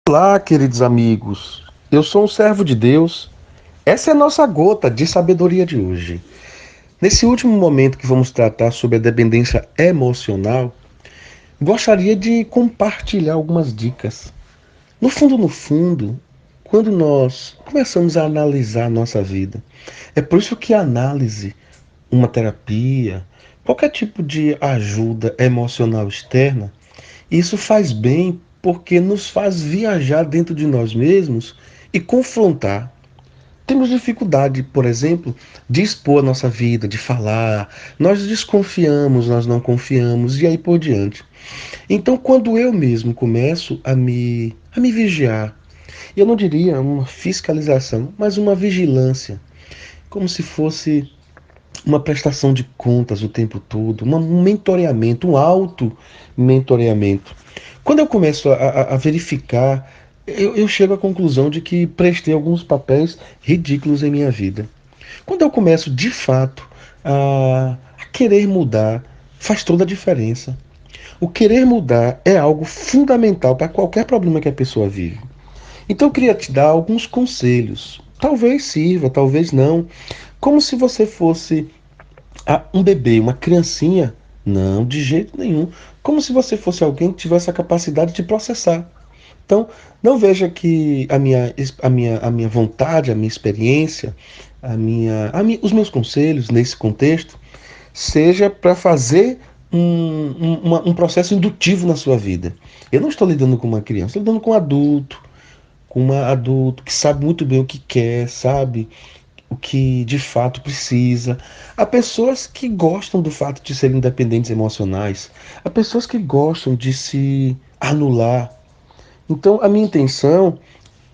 Olá, queridos amigos. Eu sou um servo de Deus. Essa é a nossa gota de sabedoria de hoje. Nesse último momento que vamos tratar sobre a dependência emocional, gostaria de compartilhar algumas dicas. No fundo, quando nós começamos a analisar a nossa vida, é por isso que a análise, uma terapia, qualquer tipo de ajuda emocional externa, isso faz bem porque nos faz viajar dentro de nós mesmos e confrontar. Temos dificuldade, por exemplo, de expor a nossa vida, de falar, nós desconfiamos, nós não confiamos e aí por diante. Então, quando eu mesmo começo a me vigiar, eu não diria uma fiscalização, mas uma vigilância, como se fosse uma prestação de contas o tempo todo, um mentoreamento, um auto-mentoreamento. Quando eu começo a verificar, eu chego à conclusão de que prestei alguns papéis ridículos em minha vida. Quando eu começo de fato a querer mudar, faz toda a diferença. O querer mudar é algo fundamental para qualquer problema que a pessoa vive. Então eu queria te dar alguns conselhos. Talvez sirva, talvez não. Como se você fosse um bebê, uma criancinha. Não, de jeito nenhum. Como se você fosse alguém que tivesse a capacidade de processar. Então, não veja que a minha vontade, a minha experiência, os meus conselhos nesse contexto seja para fazer um processo indutivo na sua vida. Eu não estou lidando com uma criança, estou lidando com um adulto que sabe muito bem o que quer, sabe o que de fato precisa. Há pessoas que gostam do fato de serem independentes emocionais. Há pessoas que gostam de se anular. Então, a minha intenção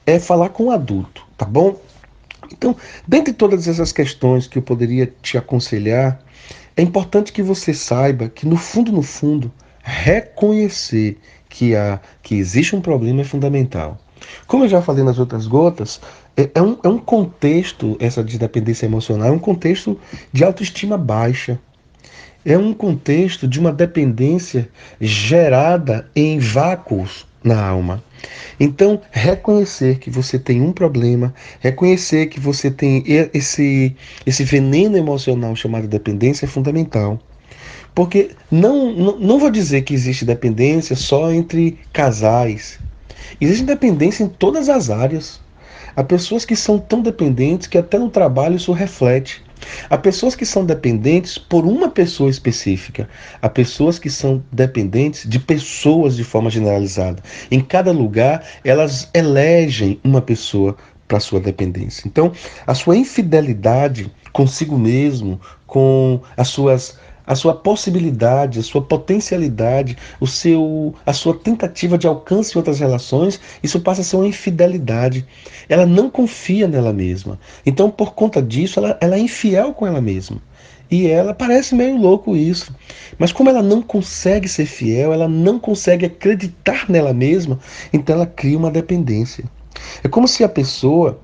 é falar com o adulto, tá bom? Então, dentre todas essas questões que eu poderia te aconselhar, é importante que você saiba que no fundo, reconhecer que existe um problema é fundamental. Como eu já falei nas outras gotas, é um contexto, essa de dependência emocional, é um contexto de autoestima baixa. É um contexto de uma dependência gerada em vácuos na alma. Então, reconhecer que você tem um problema, reconhecer que você tem esse veneno emocional chamado dependência é fundamental. Porque não vou dizer que existe dependência só entre casais. Existe dependência em todas as áreas. Há pessoas que são tão dependentes que até no trabalho isso reflete. Há pessoas que são dependentes por uma pessoa específica. Há pessoas que são dependentes de pessoas de forma generalizada. Em cada lugar, elas elegem uma pessoa para sua dependência. Então, a sua infidelidade consigo mesmo, com a sua possibilidade, a sua potencialidade, a sua tentativa de alcance em outras relações, isso passa a ser uma infidelidade. Ela não confia nela mesma. Então, por conta disso, ela é infiel com ela mesma. E ela parece meio louco isso. Mas como ela não consegue ser fiel, ela não consegue acreditar nela mesma, então ela cria uma dependência. É como se a pessoa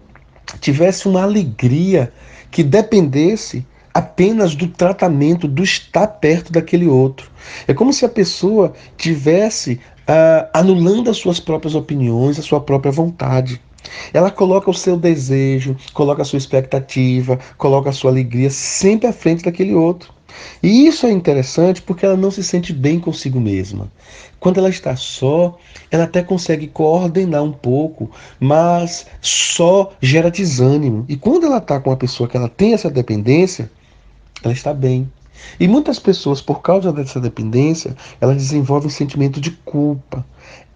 tivesse uma alegria que dependesse apenas do tratamento, do estar perto daquele outro. É como se a pessoa tivesse anulando as suas próprias opiniões, a sua própria vontade. Ela coloca o seu desejo, coloca a sua expectativa, coloca a sua alegria sempre à frente daquele outro. E isso é interessante porque ela não se sente bem consigo mesma. Quando ela está só, ela até consegue coordenar um pouco, mas só gera desânimo. E quando ela está com uma pessoa que ela tem essa dependência, ela está bem. E muitas pessoas, por causa dessa dependência, elas desenvolvem um sentimento de culpa.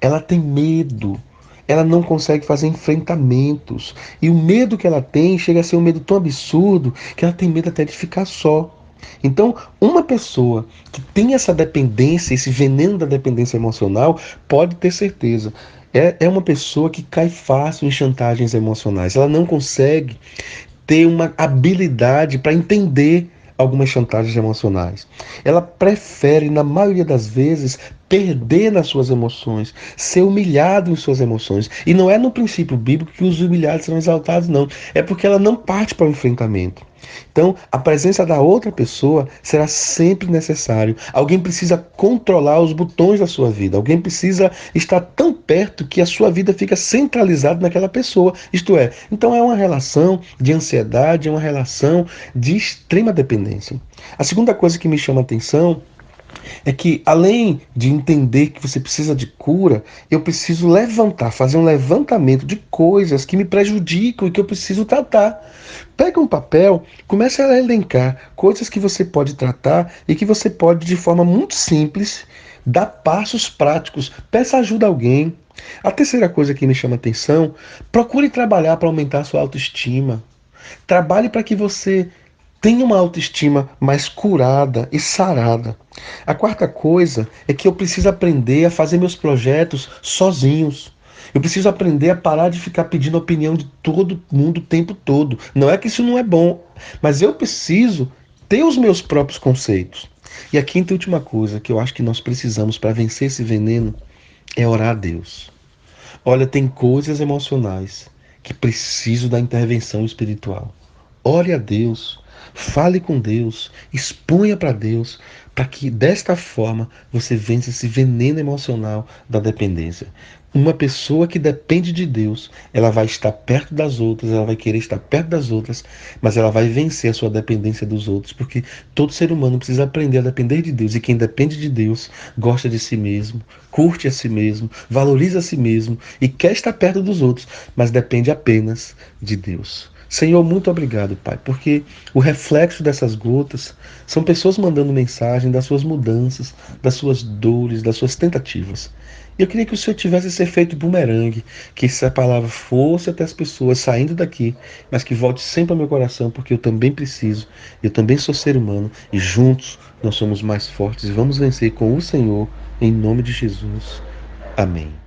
Ela tem medo. Ela não consegue fazer enfrentamentos. E o medo que ela tem chega a ser um medo tão absurdo que ela tem medo até de ficar só. Então, uma pessoa que tem essa dependência, esse veneno da dependência emocional, pode ter certeza. É uma pessoa que cai fácil em chantagens emocionais. Ela não consegue ter uma habilidade para entender algumas chantagens emocionais. Ela prefere, na maioria das vezes, perder nas suas emoções, ser humilhado em suas emoções. E não é no princípio bíblico que os humilhados são exaltados, não. É porque ela não parte para o enfrentamento. Então, a presença da outra pessoa será sempre necessário. Alguém precisa controlar os botões da sua vida. Alguém precisa estar tão perto que a sua vida fica centralizada naquela pessoa. Isto é, então é uma relação de ansiedade, é uma relação de extrema dependência. A segunda coisa que me chama a atenção é que, além de entender que você precisa de cura, eu preciso levantar, fazer um levantamento de coisas que me prejudicam e que eu preciso tratar. Pega um papel, comece a elencar coisas que você pode tratar e que você pode, de forma muito simples, dar passos práticos. Peça ajuda a alguém. A terceira coisa que me chama a atenção, procure trabalhar para aumentar a sua autoestima. Trabalhe para que você tenha uma autoestima mais curada e sarada. A quarta coisa é que eu preciso aprender a fazer meus projetos sozinhos. Eu preciso aprender a parar de ficar pedindo a opinião de todo mundo o tempo todo. Não é que isso não é bom, mas eu preciso ter os meus próprios conceitos. E a quinta e última coisa que eu acho que nós precisamos para vencer esse veneno é orar a Deus. Olha, tem coisas emocionais que precisam da intervenção espiritual. Ore a Deus, fale com Deus, exponha para Deus, para que desta forma você vença esse veneno emocional da dependência. Uma pessoa que depende de Deus, ela vai estar perto das outras, ela vai querer estar perto das outras, mas ela vai vencer a sua dependência dos outros, porque todo ser humano precisa aprender a depender de Deus, e quem depende de Deus gosta de si mesmo, curte a si mesmo, valoriza a si mesmo e quer estar perto dos outros, mas depende apenas de Deus. Senhor, muito obrigado, Pai, porque o reflexo dessas gotas são pessoas mandando mensagem das suas mudanças, das suas dores, das suas tentativas. E eu queria que o Senhor tivesse esse efeito bumerangue, que essa palavra fosse até as pessoas saindo daqui, mas que volte sempre ao meu coração, porque eu também preciso, eu também sou ser humano, e juntos nós somos mais fortes e vamos vencer com o Senhor, em nome de Jesus. Amém.